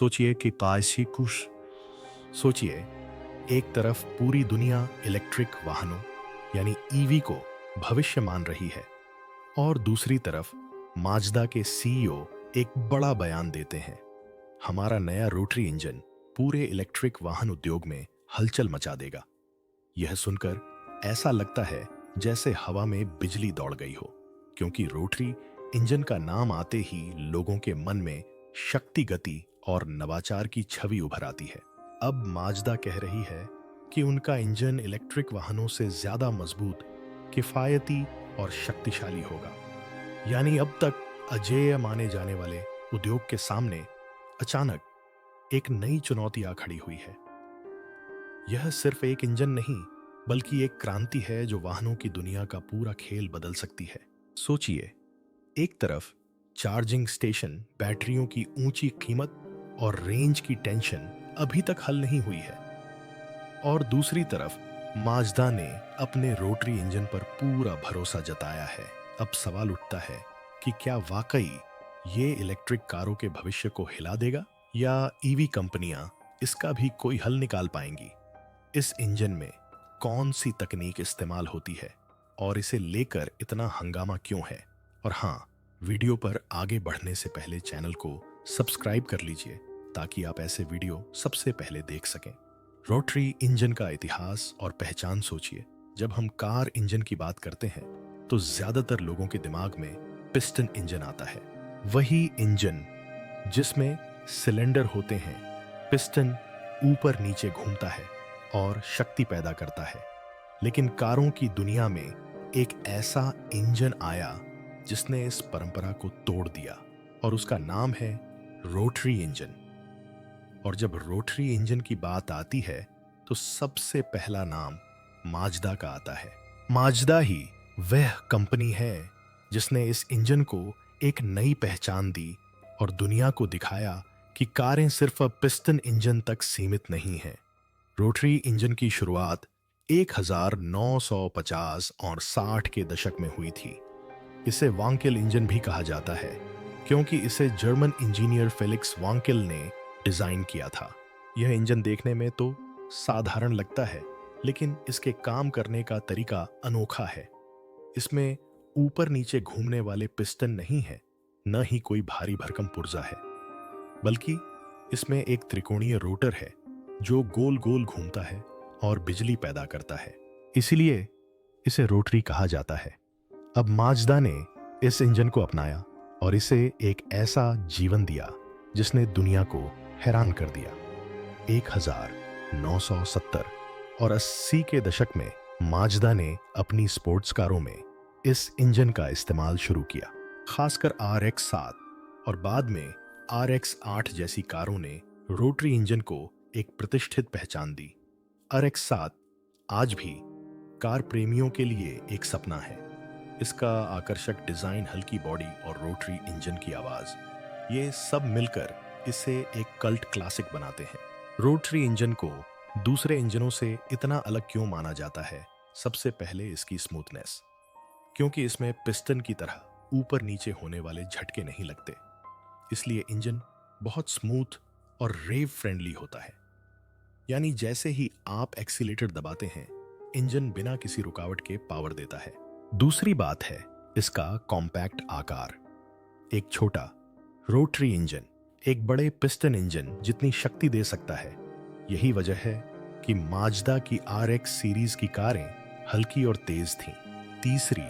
सोचिए कि काशी कुश सोचिए, एक तरफ पूरी दुनिया इलेक्ट्रिक वाहनों यानी ईवी को भविष्य मान रही है और दूसरी तरफ माजदा के सीईओ एक बड़ा बयान देते हैं। हमारा नया रोटरी इंजन पूरे इलेक्ट्रिक वाहन उद्योग में हलचल मचा देगा। यह सुनकर ऐसा लगता है जैसे हवा में बिजली दौड़ गई हो, क्योंकि रोटरी इंजन का नाम आते ही लोगों के मन में शक्ति, गति और नवाचार की छवि उभर आती है। अब माजदा कह रही है कि उनका इंजन इलेक्ट्रिक वाहनों से ज्यादा मजबूत, किफायती और शक्तिशाली होगा। यानी अब तक अजेय माने जाने वाले उद्योग के सामने अचानक एक नई चुनौती आ खड़ी हुई है। यह सिर्फ एक इंजन नहीं, बल्कि एक क्रांति है जो वाहनों की दुनिया का पूरा खेल बदल सकती है। सोचिए, एक तरफ चार्जिंग स्टेशन, बैटरियों की ऊंची कीमत और रेंज की टेंशन अभी तक हल नहीं हुई है, और दूसरी तरफ माजदा ने अपने रोटरी इंजन पर पूरा भरोसा जताया है। अब सवाल उठता है कि क्या वाकई ये इलेक्ट्रिक कारों के भविष्य को हिला देगा, या ईवी कंपनियां इसका भी कोई हल निकाल पाएंगी। इस इंजन में कौन सी तकनीक इस्तेमाल होती है और इसे लेकर इतना हंगामा क्यों है। और हाँ, वीडियो पर आगे बढ़ने से पहले चैनल को सब्सक्राइब कर लीजिए ताकि आप ऐसे वीडियो सबसे पहले देख सकें। रोटरी इंजन का इतिहास और पहचान सोचिए। जब हम कार इंजन की बात करते हैं तो ज्यादातर लोगों के दिमाग में पिस्टन इंजन आता है। वही इंजन जिसमें सिलेंडर होते हैं, पिस्टन ऊपर नीचे घूमता है और शक्ति पैदा करता है। लेकिन कारों की दुनिया में एक ऐसा इंजन आया जिसने इस परंपरा को तोड़ दिया, और उसका नाम है रोटरी इंजन। और जब रोटरी इंजन की बात आती है तो सबसे पहला नाम माजदा का आता है। माजदा ही वह कंपनी है जिसने इस इंजन को एक नई पहचान दी और दुनिया को दिखाया कि कारें सिर्फ अब पिस्टन इंजन तक सीमित नहीं हैं। रोटरी इंजन की शुरुआत 1950 और 60 के दशक में हुई थी। इसे वांकेल इंजन भी कहा जाता है क्योंकि इसे जर्मन इंजीनियर फेलिक्स वांकेल ने डिजाइन किया था। यह इंजन देखने में तो साधारण लगता है, लेकिन इसके काम करने का तरीका अनोखा है। इसमें ऊपर नीचे घूमने वाले पिस्टन नहीं है, न ही कोई भारी भरकम पुर्जा है, बल्कि इसमें एक त्रिकोणीय रोटर है जो गोल गोल घूमता है और बिजली पैदा करता है। इसीलिए इसे रोटरी कहा जाता है। अब माजदा ने इस इंजन को अपनाया और इसे एक ऐसा जीवन दिया जिसने दुनिया को हैरान कर दिया। 1970 और 80 के दशक में माजदा ने अपनी स्पोर्ट्स कारों में इस इंजन का इस्तेमाल शुरू किया। खासकर RX-7 और बाद में RX-8 जैसी कारों ने रोटरी इंजन को एक प्रतिष्ठित पहचान दी। RX-7 आज भी कार प्रेमियों के लिए एक सपना है। इसका आकर्षक डिजाइन, हल्की बॉडी और रोटरी इंजन की आवाज, ये सब मिलकर इसे एक कल्ट क्लासिक बनाते हैं। रोटरी इंजन को दूसरे इंजनों से इतना अलग क्यों माना जाता है? सबसे पहले इसकी स्मूथनेस, क्योंकि इसमें पिस्टन की तरह ऊपर नीचे होने वाले झटके नहीं लगते, इसलिए इंजन बहुत स्मूथ और रेव फ्रेंडली होता है। यानी जैसे ही आप एक्सीलेटर दबाते हैं, इंजन बिना किसी रुकावट के पावर देता है। दूसरी बात है इसका कॉम्पैक्ट आकार। एक छोटा रोटरी इंजन एक बड़े पिस्टन इंजन जितनी शक्ति दे सकता है। यही वजह है कि माजदा की RX सीरीज की कारें हल्की और तेज थीं। तीसरी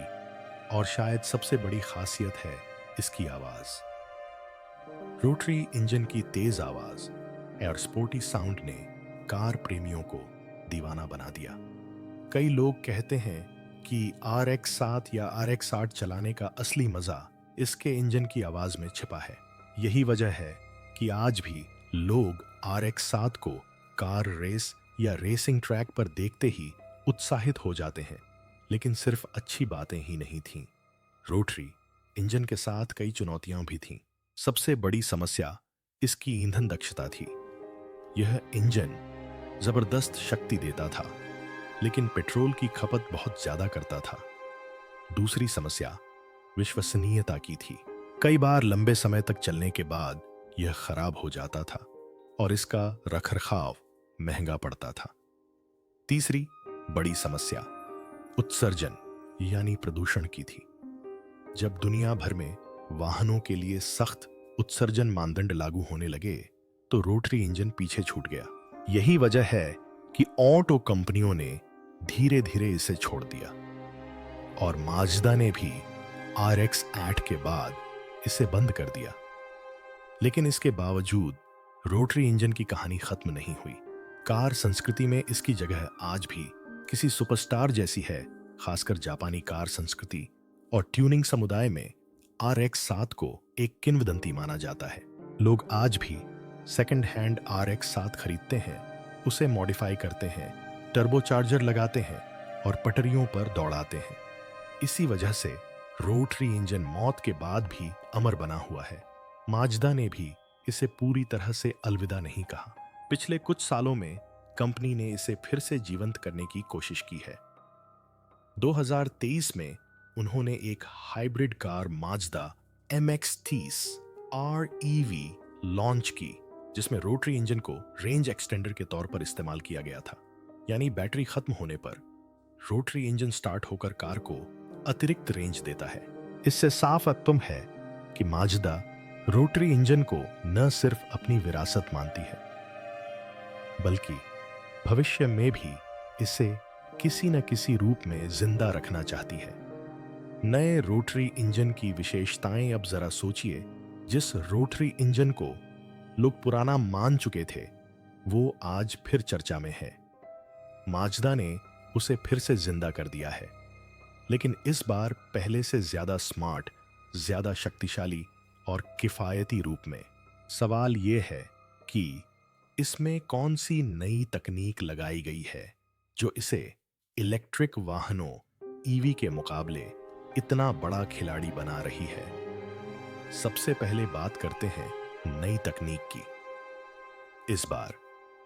और शायद सबसे बड़ी खासियत है इसकी आवाज। रोटरी इंजन की तेज आवाज और स्पोर्टी साउंड ने कार प्रेमियों को दीवाना बना दिया। कई लोग कहते हैं कि RX-7 या RX-8 चलाने का असली मजा इसके इंजन की आवाज में छिपा है। यही वजह है कि आज भी लोग RX-7 को कार रेस या रेसिंग ट्रैक पर देखते ही उत्साहित हो जाते हैं। लेकिन सिर्फ अच्छी बातें ही नहीं थीं। रोटरी इंजन के साथ कई चुनौतियां भी थीं। सबसे बड़ी समस्या इसकी ईंधन दक्षता थी। यह इंजन जबरदस्त शक्ति देता था, लेकिन पेट्रोल की खपत बहुत ज्यादा करता था। दूसरी समस्या विश्वसनीयता की थी। कई बार लंबे समय तक चलने के बाद यह खराब हो जाता था और इसका रखरखाव महंगा पड़ता था। तीसरी बड़ी समस्या उत्सर्जन यानी प्रदूषण की थी। जब दुनिया भर में वाहनों के लिए सख्त उत्सर्जन मानदंड लागू होने लगे तो रोटरी इंजन पीछे छूट गया। यही वजह है कि ऑटो कंपनियों ने धीरे धीरे इसे छोड़ दिया और माजदा ने भी RX 8 के बाद इसे बंद कर दिया। लेकिन इसके बावजूद रोटरी इंजन की कहानी खत्म नहीं हुई। कार संस्कृति में इसकी जगह आज भी किसी सुपरस्टार जैसी है, खासकर जापानी कार संस्कृति और ट्यूनिंग समुदाय में RX 7 को एक किंवदंती माना जाता है। लोग आज भी सेकंड हैंड RX 7 खरीदते हैं, उसे मॉडिफाई करते हैं, टर्बोचार्जर लगाते हैं और पटरियों पर दौड़ाते हैं। इसी वजह से रोटरी इंजन मौत के बाद भी अमर बना हुआ है। माजदा ने भी इसे पूरी तरह से अलविदा नहीं कहा। पिछले कुछ सालों में कंपनी ने इसे फिर से जीवंत करने की कोशिश की है। 2023 में उन्होंने एक hybrid car Mazda MX-30 REV launch की, जिसमें रोटरी इंजन को रेंज एक्सटेंडर के तौर पर इस्तेमाल किया गया था। यानी बैटरी खत्म होने पर रोटरी इंजन स्टार्ट होकर कार को अतिरिक्त रेंज देता है। इससे साफ अत्तम है कि माजदा रोटरी इंजन को न सिर्फ अपनी विरासत मानती है, बल्कि भविष्य में भी इसे किसी न किसी रूप में जिंदा रखना चाहती है। नए रोटरी इंजन की विशेषताएं अब जरा सोचिए। जिस रोटरी इंजन को लोग पुराना मान चुके थे, वो आज फिर चर्चा में है। माजदा ने उसे फिर से जिंदा कर दिया है, लेकिन इस बार पहले से ज्यादा स्मार्ट, ज्यादा शक्तिशाली और किफायती रूप में। सवाल यह है कि इसमें कौन सी नई तकनीक लगाई गई है जो इसे इलेक्ट्रिक वाहनों EV के मुकाबले इतना बड़ा खिलाड़ी बना रही है। सबसे पहले बात करते हैं नई तकनीक की। इस बार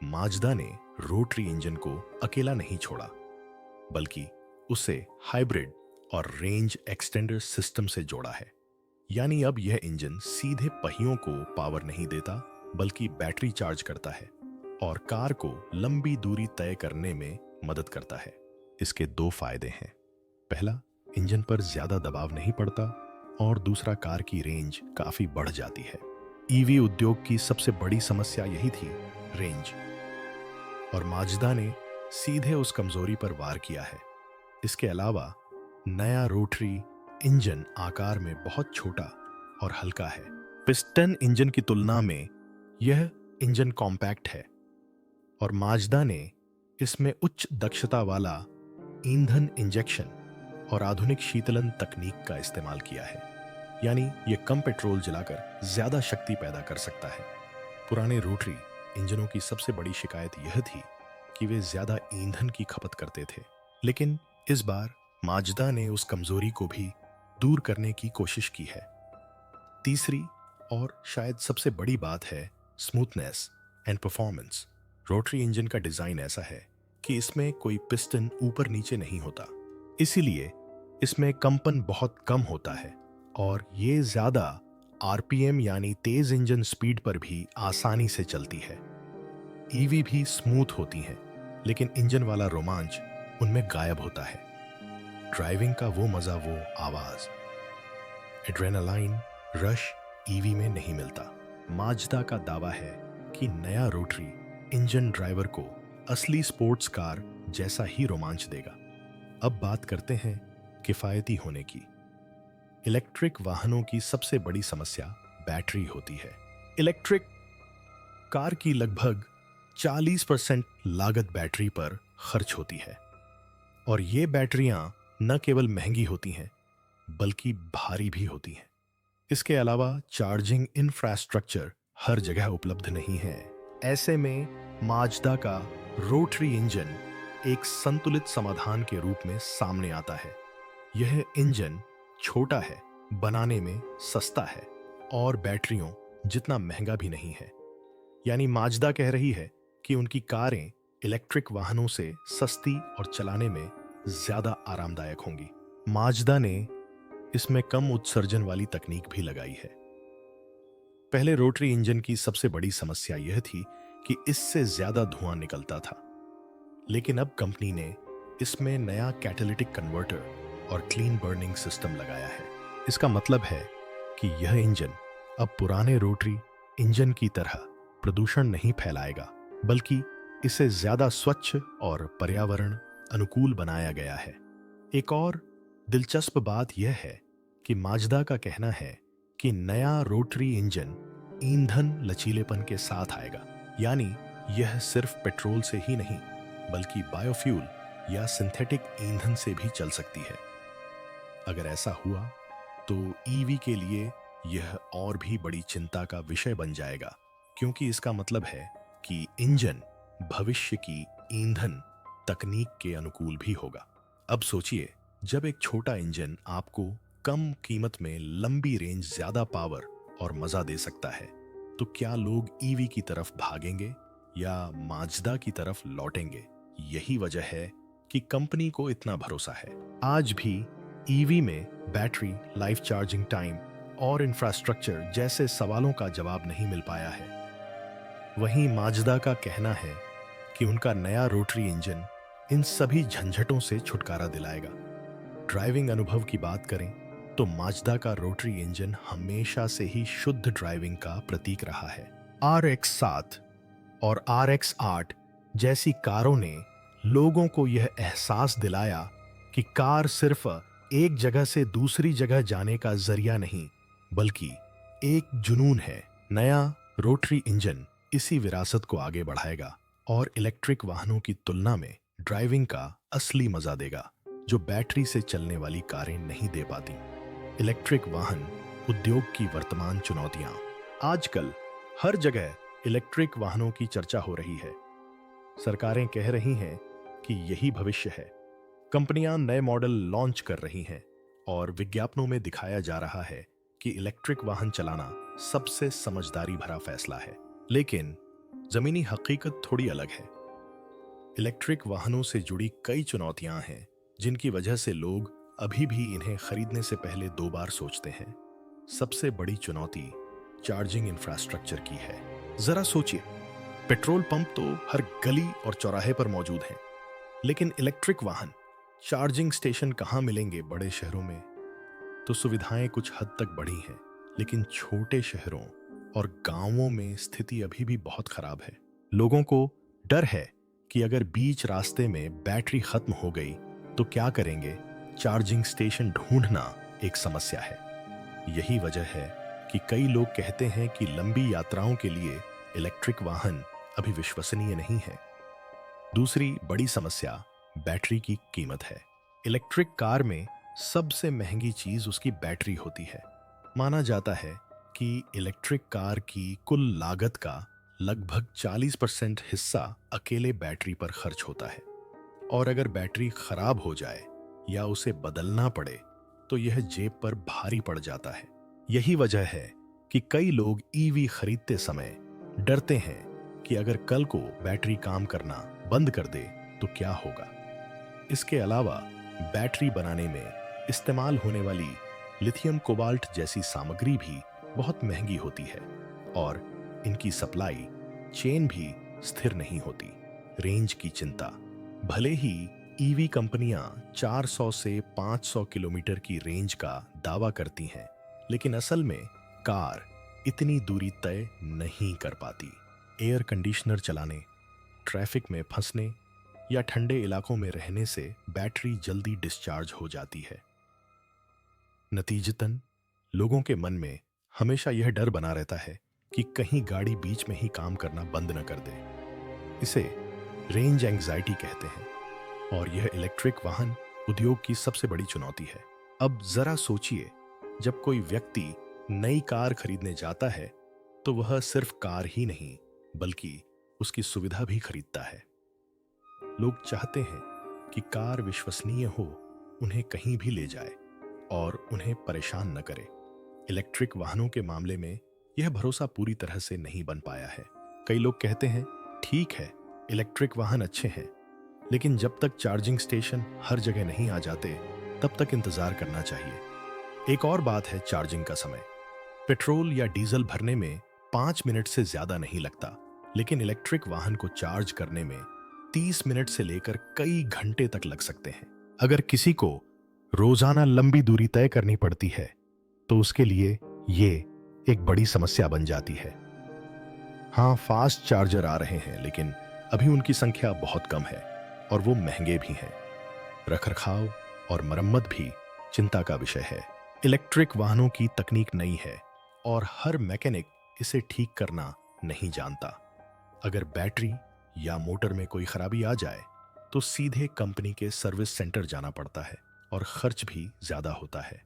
माजदा ने रोटरी इंजन को अकेला नहीं छोड़ा, बल्कि उसे हाइब्रिड और रेंज एक्सटेंडर सिस्टम से जोड़ा है। यानी अब यह इंजन सीधे पहियों को पावर नहीं देता, बल्कि बैटरी चार्ज करता है और कार को लंबी दूरी तय करने में मदद करता है। इसके दो फायदे हैं। पहला, इंजन पर ज्यादा दबाव नहीं पड़ता और दूसरा, कार की रेंज काफी बढ़ जाती है। EV उद्योग की सबसे बड़ी समस्या यही थी, रेंज, और माजदा ने सीधे उस कमजोरी पर वार किया है। इसके अलावा नया रोटरी इंजन आकार में बहुत छोटा और हल्का है। पिस्टन इंजन की तुलना में यह इंजन कॉम्पैक्ट है और माजदा ने इसमें उच्च दक्षता वाला ईंधन इंजेक्शन और आधुनिक शीतलन तकनीक का इस्तेमाल किया है। यानी यह कम पेट्रोल जलाकर ज्यादा शक्ति पैदा कर सकता है। पुराने रोटरी इंजनों की सबसे बड़ी शिकायत यह थी कि वे ज्यादा ईंधन की खपत करते थे, लेकिन इस बार माजदा ने उस कमजोरी को भी दूर करने की कोशिश की है। तीसरी और शायद सबसे बड़ी बात है smoothness and performance. Rotary engine का डिजाइन ऐसा है कि इसमें कोई पिस्टन ऊपर नीचे नहीं होता, इसीलिए इसमें कंपन बहुत कम होता है और ये ज्यादा RPM यानी तेज इंजन स्पीड पर भी आसानी से चलती है। EV भी स्मूथ होती हैं, लेकिन इंजन वाला रोमांच उनमें गायब होता है। ड्राइविंग का वो मजा, वो आवाज, एड्रेनालाइन रश EV में नहीं मिलता। माजदा का दावा है कि नया रोटरी इंजन ड्राइवर को असली स्पोर्ट्स कार जैसा ही रोमांच देगा। अब बात करते हैं किफायती होने की। इलेक्ट्रिक वाहनों की सबसे बड़ी समस्या बैटरी होती है। इलेक्ट्रिक कार की लगभग 40% लागत बैटरी पर खर्च होती है और ये बैटरियां न केवल महंगी होती हैं, बल्कि भारी भी होती हैं। इसके अलावा चार्जिंग इंफ्रास्ट्रक्चर हर जगह उपलब्ध नहीं है। ऐसे में माजदा का रोटरी इंजन एक संतुलित समाधान के रूप में सामने आता है। यह इंजन छोटा है, बनाने में सस्ता है और बैटरियों जितना महंगा भी नहीं है। यानी माजदा कह रही है कि उनकी कारें इलेक्ट्रिक वाहनों से सस्ती और चलाने में ज्यादा आरामदायक होंगी। माजदा ने इसमें कम उत्सर्जन वाली तकनीक भी लगाई है। पहले रोटरी इंजन की सबसे बड़ी समस्या यह थी कि इससे ज्यादा धुआं निकलता था। लेकिन अब कंपनी ने इसमें नया कैटालिटिक कन्वर्टर और क्लीन बर्निंग सिस्टम लगाया है। इसका मतलब है कि यह इंजन अब पुराने रोटरी इंजन की तरह प्रदूषण नहीं फैलाएगा, बल्कि इसे ज्यादा स्वच्छ और पर्यावरण अनुकूल बनाया गया है। एक और दिलचस्प बात यह है कि माजदा का कहना है कि नया रोटरी इंजन ईंधन लचीलेपन के साथ आएगा, यानी यह सिर्फ पेट्रोल से ही नहीं बल्कि बायोफ्यूल या सिंथेटिक ईंधन से भी चल सकती है। अगर ऐसा हुआ तो ईवी के लिए यह और भी बड़ी चिंता का विषय बन जाएगा, क्योंकि इसका मतलब है कि इंजन भविष्य की ईंधन तकनीक के अनुकूल भी होगा। अब सोचिए, जब एक छोटा इंजन आपको कम कीमत में लंबी रेंज, ज्यादा पावर और मजा दे सकता है, तो क्या लोग ईवी की तरफ भागेंगे या माजदा की तरफ लौटेंगे? यही वजह है कि कंपनी को इतना भरोसा है। आज भी ईवी में बैटरी, लाइफ चार्जिंग टाइम और इंफ्रास्ट्रक्चर जैसे सवालों का जवाब नहीं मिल पाया है। वहीं माजदा का कहना है कि उनका नया रोटरी इंजन इन सभी झंझटों से छुटकारा दिलाएगा। ड्राइविंग अनुभव की बात करें तो माजदा का रोटरी इंजन हमेशा से ही शुद्ध ड्राइविंग का प्रतीक रहा है। RX-7 और RX-8 जैसी कारों ने लोगों को यह एहसास दिलाया कि कार सिर्फ एक जगह से दूसरी जगह जाने का जरिया नहीं, बल्कि एक जुनून है। नया रोटरी इंजन इसी विरासत को आगे बढ़ाएगा और इलेक्ट्रिक वाहनों की तुलना में ड्राइविंग का असली मजा देगा, जो बैटरी से चलने वाली कारें नहीं दे पाती। इलेक्ट्रिक वाहन उद्योग की वर्तमान चुनौतियां। आजकल हर जगह इलेक्ट्रिक वाहनों की चर्चा हो रही है। सरकारें कह रही हैं कि यही भविष्य है। कंपनियां नए मॉडल लॉन्च कर रही हैं और विज्ञापनों में दिखाया जा रहा है कि इलेक्ट्रिक वाहन चलाना सबसे समझदारी भरा फैसला है। लेकिन जमीनी हकीकत थोड़ी अलग है। इलेक्ट्रिक वाहनों से जुड़ी कई चुनौतियां हैं, जिनकी वजह से लोग अभी भी इन्हें खरीदने से पहले 2 बार सोचते हैं। सबसे बड़ी चुनौती चार्जिंग इंफ्रास्ट्रक्चर की है। जरा सोचिए, पेट्रोल पंप तो हर गली और चौराहे पर मौजूद हैं, लेकिन इलेक्ट्रिक वाहन चार्जिंग स्टेशन कहाँ मिलेंगे? बड़े शहरों में तो सुविधाएं कुछ हद तक बढ़ी हैं, लेकिन छोटे शहरों और गांवों में स्थिति अभी भी बहुत खराब है। लोगों को डर है कि अगर बीच रास्ते में बैटरी खत्म हो गई तो क्या करेंगे? चार्जिंग स्टेशन ढूंढना एक समस्या है। यही वजह है कि कई लोग कहते हैं कि लंबी यात्राओं के लिए इलेक्ट्रिक वाहन अभी विश्वसनीय नहीं है। दूसरी बड़ी समस्या बैटरी की कीमत है। इलेक्ट्रिक कार में सबसे महंगी चीज उसकी बैटरी होती है। माना जाता है कि इलेक्ट्रिक कार की कुल लागत का लगभग 40% हिस्सा अकेले बैटरी पर खर्च होता है, और अगर बैटरी खराब हो जाए या उसे बदलना पड़े तो यह जेब पर भारी पड़ जाता है। यही वजह है कि कई लोग ईवी खरीदते समय डरते हैं कि अगर कल को बैटरी काम करना बंद कर दे तो क्या होगा। इसके अलावा बैटरी बनाने में इस्तेमाल होने वाली लिथियम कोबाल्ट जैसी सामग्री भी बहुत महंगी होती है, और इनकी सप्लाई चेन भी स्थिर नहीं होती। रेंज की चिंता। भले ही ईवी कंपनियां 400 से 500 किलोमीटर की रेंज का दावा करती हैं, लेकिन असल में कार इतनी दूरी तय नहीं कर पाती। एयर कंडीशनर चलाने, ट्रैफिक में फंसने या ठंडे इलाकों में रहने से बैटरी जल्दी डिस्चार्ज हो जाती है। नतीजतन लोगों के मन में हमेशा यह डर बना रहता है कि कहीं गाड़ी बीच में ही काम करना बंद न कर दे। इसे रेंज एंग्जाइटी कहते हैं, और यह इलेक्ट्रिक वाहन उद्योग की सबसे बड़ी चुनौती है। अब जरा सोचिए, जब कोई व्यक्ति नई कार खरीदने जाता है तो वह सिर्फ कार ही नहीं बल्कि उसकी सुविधा भी खरीदता है। लोग चाहते हैं कि कार विश्वसनीय हो, उन्हें कहीं भी ले जाए और उन्हें परेशान न करे। इलेक्ट्रिक वाहनों के मामले में यह भरोसा पूरी तरह से नहीं बन पाया है। कई लोग कहते हैं, ठीक है, इलेक्ट्रिक वाहन अच्छे हैं, लेकिन जब तक चार्जिंग स्टेशन हर जगह नहीं आ जाते तब तक इंतजार करना चाहिए। एक और बात है चार्जिंग का समय। पेट्रोल या डीजल भरने में 5 मिनट से ज्यादा नहीं लगता, लेकिन इलेक्ट्रिक वाहन को चार्ज करने में 30 मिनट से लेकर कई घंटे तक लग सकते हैं। अगर किसी को रोजाना लंबी दूरी तय करनी पड़ती है तो उसके लिए ये एक बड़ी समस्या बन जाती है। हाँ, फास्ट चार्जर आ रहे हैं, लेकिन अभी उनकी संख्या बहुत कम है और वो महंगे भी हैं। रखरखाव और मरम्मत भी चिंता का विषय है। इलेक्ट्रिक वाहनों की तकनीक नई है और हर मैकेनिक इसे ठीक करना नहीं जानता। अगर बैटरी या मोटर में कोई खराबी आ जाए तो सीधे कंपनी के सर्विस सेंटर जाना पड़ता है और खर्च भी ज्यादा होता है।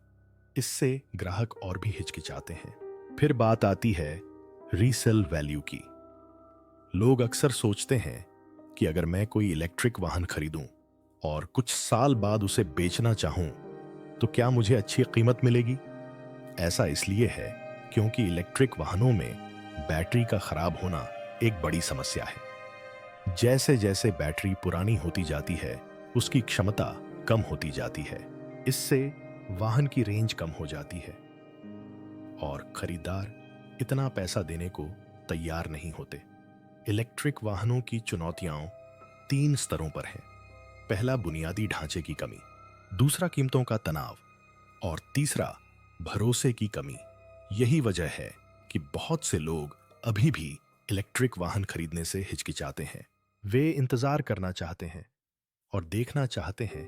इससे ग्राहक और भी हिचकिचाते हैं। फिर बात आती है रीसेल वैल्यू की। लोग अक्सर सोचते हैं कि अगर मैं कोई इलेक्ट्रिक वाहन खरीदूं और कुछ साल बाद उसे बेचना चाहूं तो क्या मुझे अच्छी कीमत मिलेगी। ऐसा इसलिए है क्योंकि इलेक्ट्रिक वाहनों में बैटरी का खराब होना एक बड़ी समस्या है। जैसे जैसे बैटरी पुरानी होती जाती है उसकी क्षमता कम होती जाती है। इससे वाहन की रेंज कम हो जाती है और खरीदार इतना पैसा देने को तैयार नहीं होते। इलेक्ट्रिक वाहनों की चुनौतियां 3 स्तरों पर हैं। पहला, बुनियादी ढांचे की कमी, दूसरा, कीमतों का तनाव और तीसरा, भरोसे की कमी। यही वजह है कि बहुत से लोग अभी भी इलेक्ट्रिक वाहन खरीदने से हिचकिचाते हैं। वे इंतजार करना चाहते हैं और देखना चाहते हैं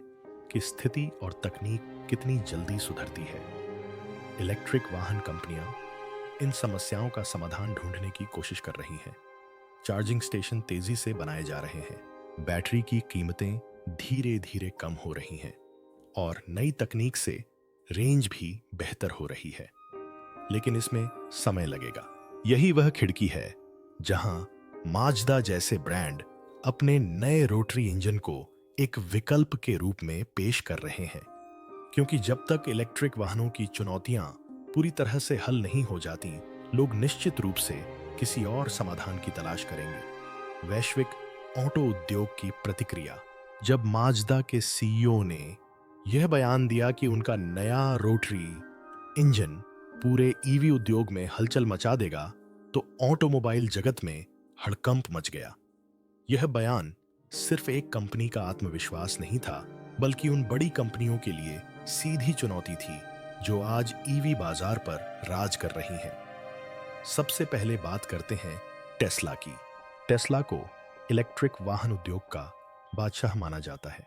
कि स्थिति और तकनीक कितनी जल्दी सुधरती है। इलेक्ट्रिक वाहन कंपनियां इन समस्याओं का समाधान ढूंढने की कोशिश कर रही हैं। चार्जिंग स्टेशन तेजी से बनाए जा रहे हैं, बैटरी की कीमतें धीरे धीरे कम हो रही हैं और नई तकनीक से रेंज भी बेहतर हो रही है। लेकिन इसमें समय लगेगा। यही वह खिड़की है जहां माजदा जैसे ब्रांड अपने नए रोटरी इंजन को एक विकल्प के रूप में पेश कर रहे हैं। क्योंकि जब तक इलेक्ट्रिक वाहनों की चुनौतियां पूरी तरह से हल नहीं हो जाती, लोग निश्चित रूप से किसी और समाधान की तलाश करेंगे। वैश्विक ऑटो उद्योग की प्रतिक्रिया। जब माजदा के सीईओ ने यह बयान दिया कि उनका नया रोटरी इंजन पूरे ईवी उद्योग में हलचल मचा देगा, तो ऑटोमोबाइल जगत में हड़कंप मच गया। यह बयान सिर्फ एक कंपनी का आत्मविश्वास नहीं था, बल्कि उन बड़ी कंपनियों के लिए सीधी चुनौती थी जो आज ईवी बाजार पर राज कर रही हैं। सबसे पहले बात करते हैं टेस्ला की। टेस्ला को इलेक्ट्रिक वाहन उद्योग का बादशाह माना जाता है।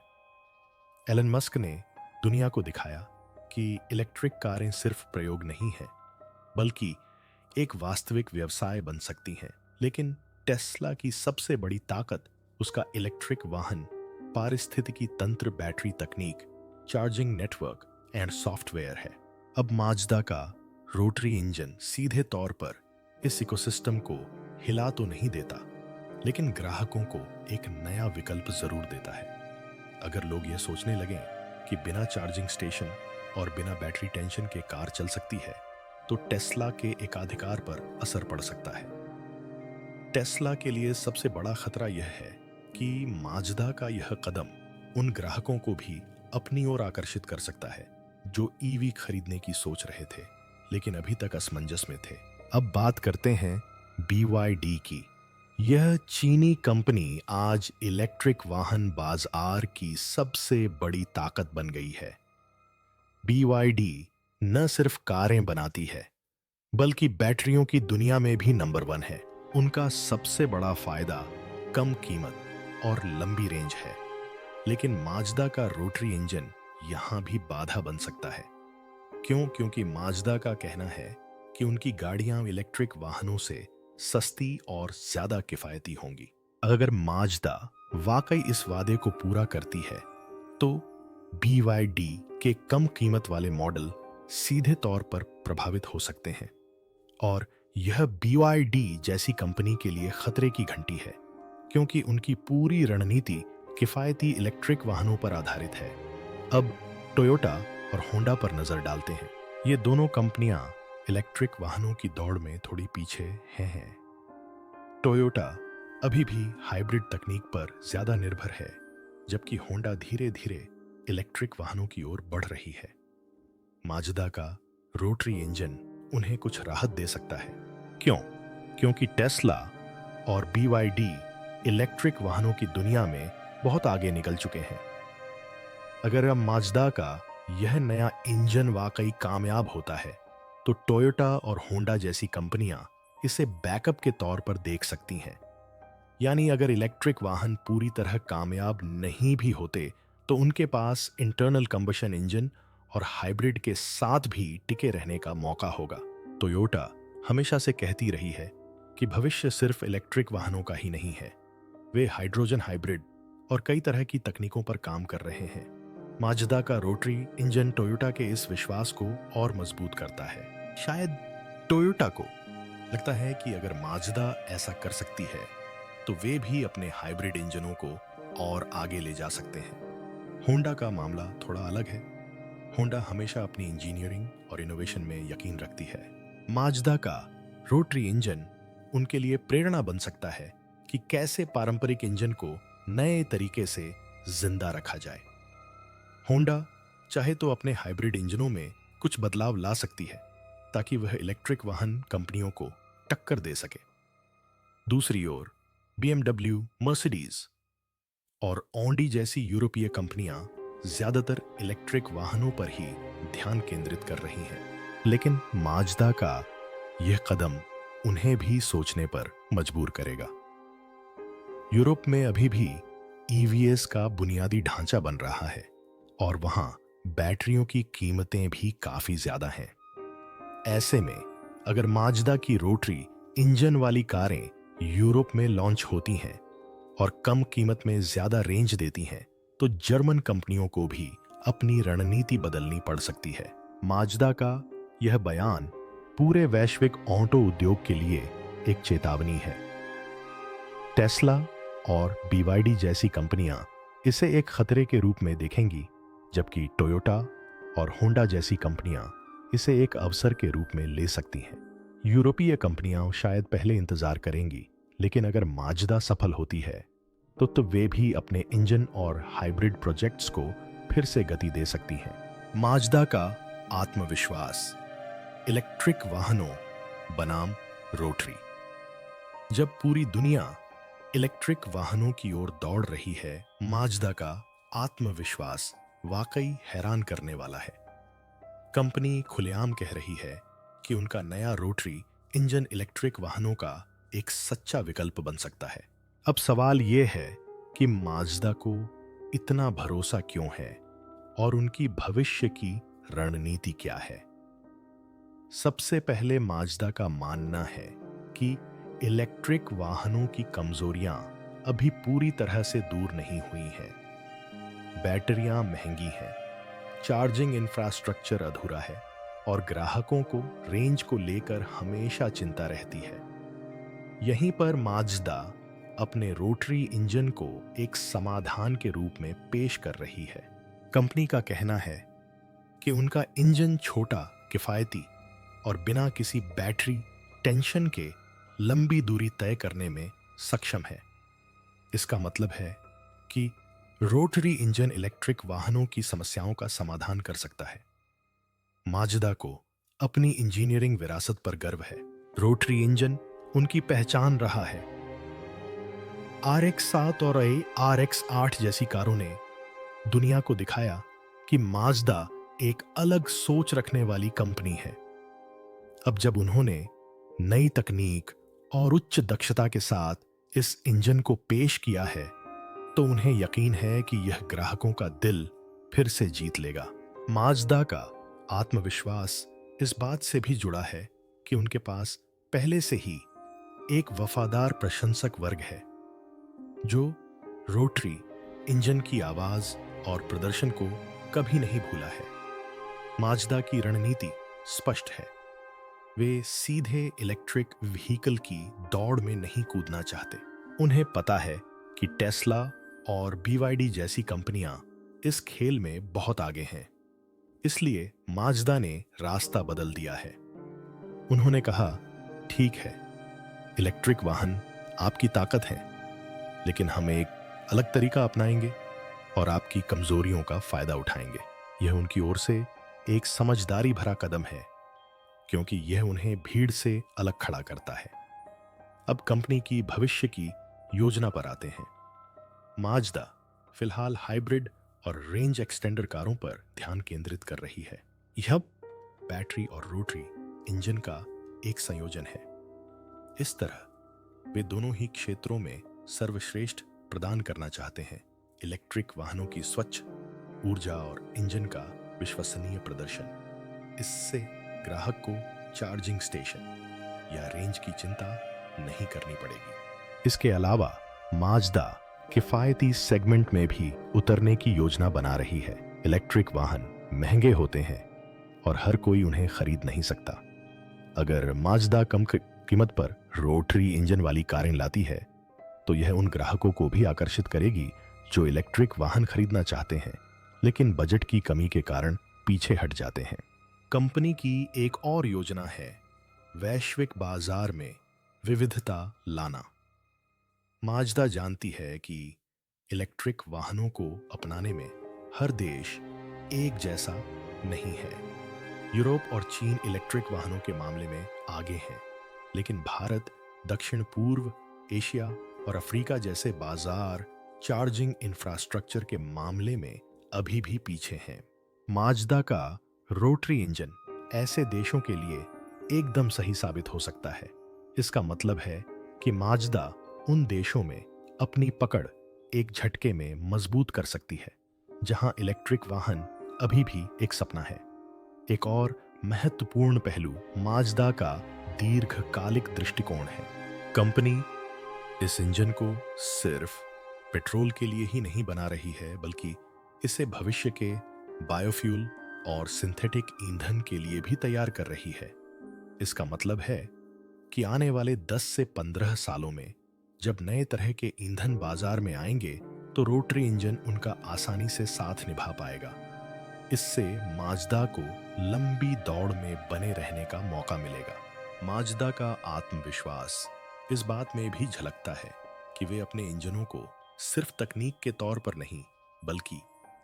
एलन मस्क ने दुनिया को दिखाया कि इलेक्ट्रिक कारें सिर्फ प्रयोग नहीं है, बल्कि एक वास्तविक व्यवसाय बन सकती हैं। लेकिन टेस्ला की सबसे बड़ी ताकत उसका इलेक्ट्रिक वाहन पारिस्थितिकी तंत्र, बैटरी तकनीक, चार्जिंग नेटवर्क एंड सॉफ्टवेयर है। अब माजदा का रोटरी इंजन सीधे तौर पर इस इकोसिस्टम को हिला तो नहीं देता, लेकिन ग्राहकों को एक नया विकल्प जरूर देता है। अगर लोग ये सोचने लगें कि बिना चार्जिंग स्टेशन और बिना बैटरी टेंशन के कार चल सकती है, तो टेस्ला के एकाधिकार पर असर पड़ सकता है। टेस्ला के लिए सबसे बड़ा खतरा यह है कि माजदा का यह कदम उन ग्राहकों को भी अपनी ओर आकर्षित कर सकता है जो ईवी खरीदने की सोच रहे थे, लेकिन अभी तक असमंजस में थे। अब बात करते हैं BYD की। यह चीनी कंपनी आज इलेक्ट्रिक वाहन बाजार की सबसे बड़ी ताकत बन गई है। BYD न सिर्फ कारें बनाती है, बल्कि बैटरियों की दुनिया में भी नंबर 1 है। उनका सबसे बड़ा फायदा कम कीमत और लंबी रेंज है। लेकिन माजदा का रोटरी इंजन यहां भी बाधा बन सकता है। क्यों? क्योंकि माजदा का कहना है कि उनकी गाड़ियां इलेक्ट्रिक वाहनों से सस्ती और ज्यादा किफायती होंगी। अगर माजदा वाकई इस वादे को पूरा करती है, तो BYD के कम कीमत वाले मॉडल सीधे तौर पर प्रभावित हो सकते हैं और यह BYD जैसी कंपनी के लिए खतरे की घंटी है, क्योंकि उनकी पूरी रणनीति किफायती इलेक्ट्रिक वाहनों पर आधारित है। अब टोयोटा और होंडा पर नजर डालते हैं। ये दोनों कंपनियां इलेक्ट्रिक वाहनों की दौड़ में थोड़ी पीछे हैं। टोयोटा अभी भी हाइब्रिड तकनीक पर ज्यादा निर्भर है, जबकि होंडा धीरे धीरे इलेक्ट्रिक वाहनों की ओर बढ़ रही है। माजदा का रोटरी इंजन उन्हें कुछ राहत दे सकता है। क्यों? क्योंकि टेस्ला और BYD इलेक्ट्रिक वाहनों की दुनिया में बहुत आगे निकल चुके हैं। अगर अब माज़दा का यह नया इंजन वाकई कामयाब होता है तो टोयोटा और होंडा जैसी कंपनियां इसे बैकअप के तौर पर देख सकती हैं। यानी अगर इलेक्ट्रिक वाहन पूरी तरह कामयाब नहीं भी होते तो उनके पास इंटरनल कंबशन इंजन और हाइब्रिड के साथ भी टिके रहने का मौका होगा। टोयोटा हमेशा से कहती रही है कि भविष्य सिर्फ इलेक्ट्रिक वाहनों का ही नहीं है। वे हाइड्रोजन हाइब्रिड और कई तरह की तकनीकों पर काम कर रहे हैं। माज़दा का रोटरी इंजन टोयोटा के इस विश्वास को और मजबूत करता है। शायद टोयोटा को लगता है कि अगर माज़दा ऐसा कर सकती है तो वे भी अपने हाइब्रिड इंजनों को और आगे ले जा सकते हैं। होंडा का मामला थोड़ा अलग है। होंडा हमेशा अपनी इंजीनियरिंग और इनोवेशन में यकीन रखती है। माज़दा का रोटरी इंजन उनके लिए प्रेरणा बन सकता है कि कैसे पारंपरिक इंजन को नए तरीके से जिंदा रखा जाए। होंडा चाहे तो अपने हाइब्रिड इंजनों में कुछ बदलाव ला सकती है ताकि वह इलेक्ट्रिक वाहन कंपनियों को टक्कर दे सके। दूसरी ओर BMW, मर्सिडीज और ऑडी जैसी यूरोपीय कंपनियां ज्यादातर इलेक्ट्रिक वाहनों पर ही ध्यान केंद्रित कर रही हैं। लेकिन माज़दा का यह कदम उन्हें भी सोचने पर मजबूर करेगा। यूरोप में अभी भी EVs का बुनियादी ढांचा बन रहा है और वहां बैटरियों की कीमतें भी काफी ज्यादा हैं। ऐसे में अगर माज़दा की रोटरी इंजन वाली कारें यूरोप में लॉन्च होती हैं और कम कीमत में ज्यादा रेंज देती हैं तो जर्मन कंपनियों को भी अपनी रणनीति बदलनी पड़ सकती है। माज़दा का यह बयान पूरे वैश्विक ऑटो उद्योग के लिए एक चेतावनी है। टेस्ला और BYD जैसी कंपनियां इसे एक खतरे के रूप में देखेंगी, जबकि टोयोटा और होंडा जैसी कंपनियां इसे एक अवसर के रूप में ले सकती हैं। यूरोपीय कंपनियां शायद पहले इंतजार करेंगी, लेकिन अगर माज़दा सफल होती है तो वे भी अपने इंजन और हाइब्रिड प्रोजेक्ट्स को फिर से गति दे सकती हैं। माज़दा का आत्मविश्वास इलेक्ट्रिक वाहनों बनाम रोटरी। जब पूरी दुनिया इलेक्ट्रिक वाहनों की ओर दौड़ रही है, माज़दा का आत्मविश्वास वाकई हैरान करने वाला है। कंपनी खुलेआम कह रही है कि उनका नया रोटरी इंजन इलेक्ट्रिक वाहनों का एक सच्चा विकल्प बन सकता है। अब सवाल यह है कि माज़दा को इतना भरोसा क्यों है और उनकी भविष्य की रणनीति क्या है। सबसे पहले माज़दा का मानना है कि इलेक्ट्रिक वाहनों की कमजोरियां अभी पूरी तरह से दूर नहीं हुई हैं। बैटरियां महंगी हैं, चार्जिंग इंफ्रास्ट्रक्चर अधूरा है और ग्राहकों को रेंज को लेकर हमेशा चिंता रहती है। यहीं पर माज़दा अपने रोटरी इंजन को एक समाधान के रूप में पेश कर रही है। कंपनी का कहना है कि उनका इंजन छोटा, किफायती और बिना किसी बैटरी टेंशन के लंबी दूरी तय करने में सक्षम है। इसका मतलब है कि रोटरी इंजन इलेक्ट्रिक वाहनों की समस्याओं का समाधान कर सकता है। माज़दा को अपनी इंजीनियरिंग विरासत पर गर्व है। रोटरी इंजन उनकी पहचान रहा है। RX-7 और RX-8 जैसी कारों ने दुनिया को दिखाया कि माज़दा एक अलग सोच रखने वाली कंपनी है। अब जब उन्होंने नई तकनीक और उच्च दक्षता के साथ इस इंजन को पेश किया है तो उन्हें यकीन है कि यह ग्राहकों का दिल फिर से जीत लेगा। माज़दा का आत्मविश्वास इस बात से भी जुड़ा है कि उनके पास पहले से ही एक वफादार प्रशंसक वर्ग है जो रोटरी इंजन की आवाज और प्रदर्शन को कभी नहीं भूला है। माज़दा की रणनीति स्पष्ट है। वे सीधे इलेक्ट्रिक व्हीकल की दौड़ में नहीं कूदना चाहते। उन्हें पता है कि टेस्ला और BYD जैसी कंपनियां इस खेल में बहुत आगे हैं। इसलिए माज़दा ने रास्ता बदल दिया है। उन्होंने कहा, ठीक है, इलेक्ट्रिक वाहन आपकी ताकत है, लेकिन हम एक अलग तरीका अपनाएंगे और आपकी कमजोरियों का फायदा उठाएंगे। यह उनकी ओर से एक समझदारी भरा कदम है, क्योंकि यह उन्हें भीड़ से अलग खड़ा करता है। अब कंपनी की भविष्य की योजना पर आते हैं। माजदा फिलहाल हाइब्रिड और रेंज एक्सटेंडर कारों पर ध्यान केंद्रित कर रही है। यह बैटरी और रोटरी इंजन का एक संयोजन है। इस तरह वे दोनों ही क्षेत्रों में सर्वश्रेष्ठ प्रदान करना चाहते हैं। इलेक्ट्रिक वाहनों की स्वच्छ ऊर्जा और इंजन का विश्वसनीय प्रदर्शन। इससे ग्राहक को चार्जिंग स्टेशन या रेंज की चिंता नहीं करनी पड़ेगी। इसके अलावा माजदा किफायती सेगमेंट में भी उतरने की योजना बना रही है। इलेक्ट्रिक वाहन महंगे होते हैं और हर कोई उन्हें खरीद नहीं सकता। अगर माजदा कम कीमत पर रोटरी इंजन वाली कारें लाती है तो यह उन ग्राहकों को भी आकर्षित करेगी जो इलेक्ट्रिक वाहन खरीदना चाहते हैं लेकिन बजट की कमी के कारण पीछे हट जाते हैं। कंपनी की एक और योजना है वैश्विक बाजार में विविधता लाना। माजदा जानती है कि इलेक्ट्रिक वाहनों को अपनाने में हर देश एक जैसा नहीं है। यूरोप और चीन इलेक्ट्रिक वाहनों के मामले में आगे हैं, लेकिन भारत, दक्षिण पूर्व एशिया और अफ्रीका जैसे बाजार चार्जिंग इंफ्रास्ट्रक्चर के मामले में अभी भी पीछे हैं। माजदा का रोटरी इंजन ऐसे देशों के लिए एकदम सही साबित हो सकता है। इसका मतलब है कि माजदा उन देशों में अपनी पकड़ एक झटके में मजबूत कर सकती है जहां इलेक्ट्रिक वाहन अभी भी एक सपना है। एक और महत्वपूर्ण पहलू माजदा का दीर्घकालिक दृष्टिकोण है। कंपनी इस इंजन को सिर्फ पेट्रोल के लिए ही नहीं बना रही है, बल्कि इसे भविष्य के बायोफ्यूल और सिंथेटिक ईंधन के लिए भी तैयार कर रही है। इसका मतलब है कि आने वाले 10 से 15 सालों में जब नए तरह के ईंधन बाजार में आएंगे तो रोटरी इंजन उनका आसानी से साथ निभा पाएगा। इससे माजदा को लंबी दौड़ में बने रहने का मौका मिलेगा। माजदा का आत्मविश्वास इस बात में भी झलकता है कि वे अपने इंजनों को सिर्फ तकनीक के तौर पर नहीं, बल्कि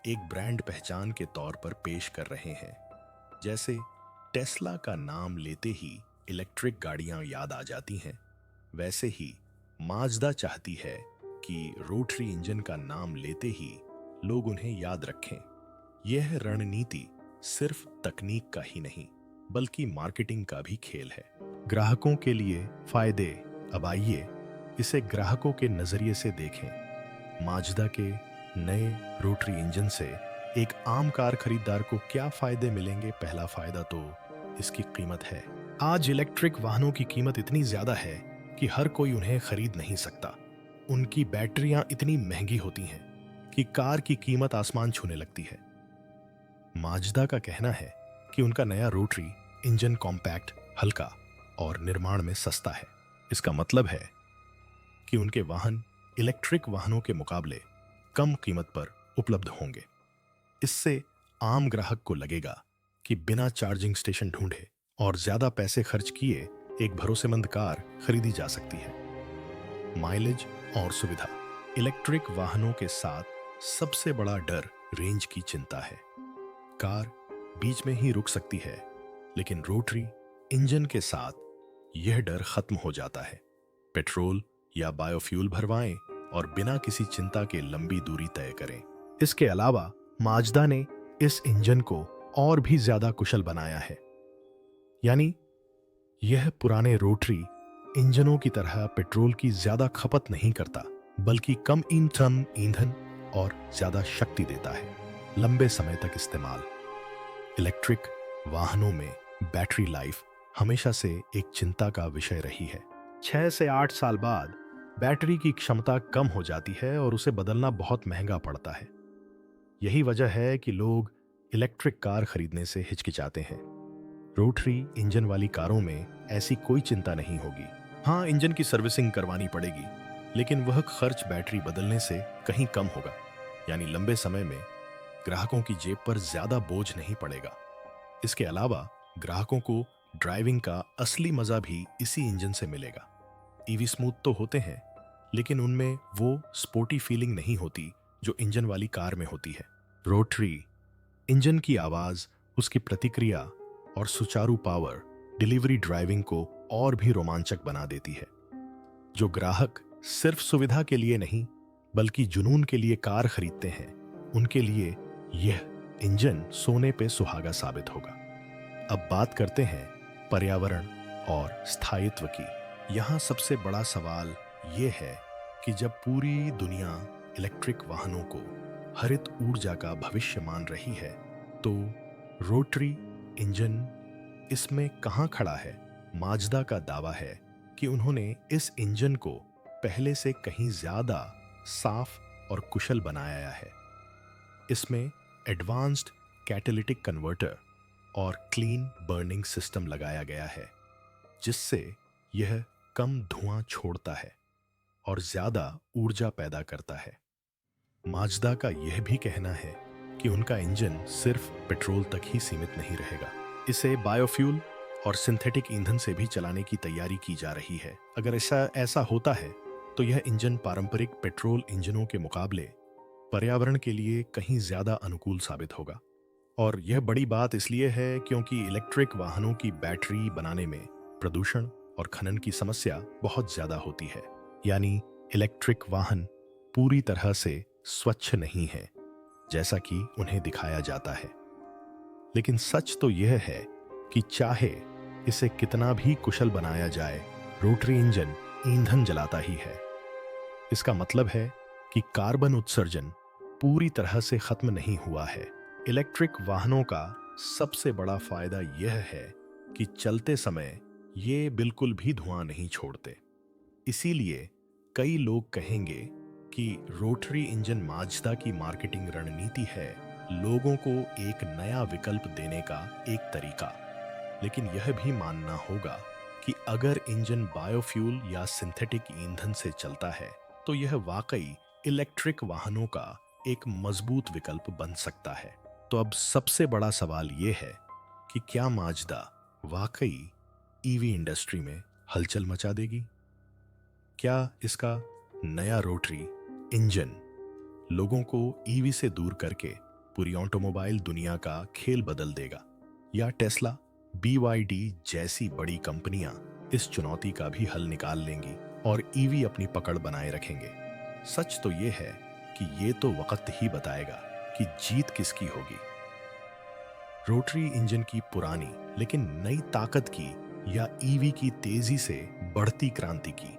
एक ब्रांड पहचान के तौर पर पेश कर रहे हैं। जैसे टेस्ला का नाम लेते ही इलेक्ट्रिक गाड़ियां याद आ जाती हैं, वैसे ही माजदा चाहती है कि रोटरी इंजन का नाम लेते ही लोग उन्हें याद रखें। यह रणनीति सिर्फ तकनीक का ही नहीं, बल्कि मार्केटिंग का भी खेल है। ग्राहकों के लिए फायदे। अब आइए इसे ग्राहकों के नजरिए से देखें। माजदा के नए रोटरी इंजन से एक आम कार खरीदार को क्या फायदे मिलेंगे? पहला फायदा तो इसकी कीमत है। आज इलेक्ट्रिक वाहनों की कीमत इतनी ज्यादा है कि हर कोई उन्हें खरीद नहीं सकता। उनकी बैटरियां इतनी महंगी होती हैं कि कार की कीमत आसमान छूने लगती है। माजदा का कहना है कि उनका नया रोटरी इंजन कॉम्पैक्ट, हल्का और निर्माण में सस्ता है। इसका मतलब है कि उनके वाहन इलेक्ट्रिक वाहनों के मुकाबले कम कीमत पर उपलब्ध होंगे। इससे आम ग्राहक को लगेगा कि बिना चार्जिंग स्टेशन ढूंढे और ज्यादा पैसे खर्च किए एक भरोसेमंद कार खरीदी जा सकती है। माइलेज और सुविधा। इलेक्ट्रिक वाहनों के साथ सबसे बड़ा डर रेंज की चिंता है। कार बीच में ही रुक सकती है, लेकिन रोटरी इंजन के साथ यह डर खत्म हो जाता है। पेट्रोल या बायोफ्यूल भरवाएं और बिना किसी चिंता के लंबी दूरी तय करें। इसके अलावा माजदा ने इस इंजन को और भी ज्यादा कुशल बनाया है। यानी यह पुराने रोटरी इंजनों की तरह पेट्रोल की ज्यादा खपत नहीं करता, बल्कि कम ईंधन और ज्यादा शक्ति देता है। लंबे समय तक इस्तेमाल। इलेक्ट्रिक वाहनों में बैटरी लाइफ हमेशा से एक चिंता का विषय रही है। 6 से 8 साल बाद बैटरी की क्षमता कम हो जाती है और उसे बदलना बहुत महंगा पड़ता है। यही वजह है कि लोग इलेक्ट्रिक कार खरीदने से हिचकिचाते हैं। रोटरी इंजन वाली कारों में ऐसी कोई चिंता नहीं होगी। हाँ, इंजन की सर्विसिंग करवानी पड़ेगी, लेकिन वह खर्च बैटरी बदलने से कहीं कम होगा। यानी लंबे समय में ग्राहकों की जेब पर ज्यादा बोझ नहीं पड़ेगा। इसके अलावा ग्राहकों को ड्राइविंग का असली मजा भी इसी इंजन से मिलेगा। ईवी स्मूथ तो होते हैं, लेकिन उनमें वो स्पोर्टी फीलिंग नहीं होती जो इंजन वाली कार में होती है। रोटरी इंजन की आवाज, उसकी प्रतिक्रिया और सुचारू पावर डिलीवरी ड्राइविंग को और भी रोमांचक बना देती है। जो ग्राहक सिर्फ सुविधा के लिए नहीं बल्कि जुनून के लिए कार खरीदते हैं, उनके लिए यह इंजन सोने पे सुहागा साबित होगा। अब बात करते हैं पर्यावरण और स्थायित्व की। यहाँ सबसे बड़ा सवाल ये है कि जब पूरी दुनिया इलेक्ट्रिक वाहनों को हरित ऊर्जा का भविष्य मान रही है, तो रोटरी इंजन इसमें कहाँ खड़ा है? माजदा का दावा है कि उन्होंने इस इंजन को पहले से कहीं ज्यादा साफ और कुशल बनाया है। इसमें एडवांस्ड कैटालिटिक कन्वर्टर और क्लीन बर्निंग सिस्टम लगाया गया है, जिससे यह कम धुआं छोड़ता है और ज्यादा ऊर्जा पैदा करता है। माजदा का यह भी कहना है कि उनका इंजन सिर्फ पेट्रोल तक ही सीमित नहीं रहेगा। इसे बायोफ्यूल और सिंथेटिक ईंधन से भी चलाने की तैयारी की जा रही है। अगर ऐसा होता है तो यह इंजन पारंपरिक पेट्रोल इंजनों के मुकाबले पर्यावरण के लिए कहीं ज्यादा अनुकूल साबित होगा। और यह बड़ी बात इसलिए है क्योंकि इलेक्ट्रिक वाहनों की बैटरी बनाने में प्रदूषण और खनन की समस्या बहुत ज्यादा होती है। यानी इलेक्ट्रिक वाहन पूरी तरह से स्वच्छ नहीं है जैसा कि उन्हें दिखाया जाता है। लेकिन सच तो यह है कि चाहे इसे कितना भी कुशल बनाया जाए, रोटरी इंजन ईंधन जलाता ही है। इसका मतलब है कि कार्बन उत्सर्जन पूरी तरह से खत्म नहीं हुआ है। इलेक्ट्रिक वाहनों का सबसे बड़ा फायदा यह है कि चलते समय ये बिल्कुल भी धुआं नहीं छोड़ते। इसीलिए कई लोग कहेंगे कि रोटरी इंजन माजदा की मार्केटिंग रणनीति है, लोगों को एक नया विकल्प देने का एक तरीका। लेकिन यह भी मानना होगा कि अगर इंजन बायोफ्यूल या सिंथेटिक ईंधन से चलता है तो यह वाकई इलेक्ट्रिक वाहनों का एक मजबूत विकल्प बन सकता है। तो अब सबसे बड़ा सवाल यह है कि क्या माजदा वाकई ईवी इंडस्ट्री में हलचल मचा देगी? क्या इसका नया रोटरी इंजन लोगों को ईवी से दूर करके पूरी ऑटोमोबाइल दुनिया का खेल बदल देगा? या टेस्ला, BYD जैसी बड़ी कंपनियां इस चुनौती का भी हल निकाल लेंगी और ईवी अपनी पकड़ बनाए रखेंगे? सच तो ये है कि ये तो वक्त ही बताएगा कि जीत किसकी होगी। रोटरी इंजन की पुरानी लेकिन नई ताकत की या ईवी की तेजी से बढ़ती क्रांति की।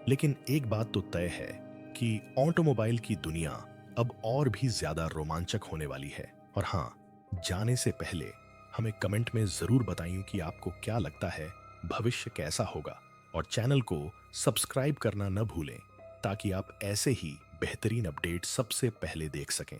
लेकिन एक बात तो तय है कि ऑटोमोबाइल की दुनिया अब और भी ज्यादा रोमांचक होने वाली है। और हाँ, जाने से पहले हमें कमेंट में जरूर बताइए कि आपको क्या लगता है भविष्य कैसा होगा, और चैनल को सब्सक्राइब करना न भूलें ताकि आप ऐसे ही बेहतरीन अपडेट सबसे पहले देख सकें।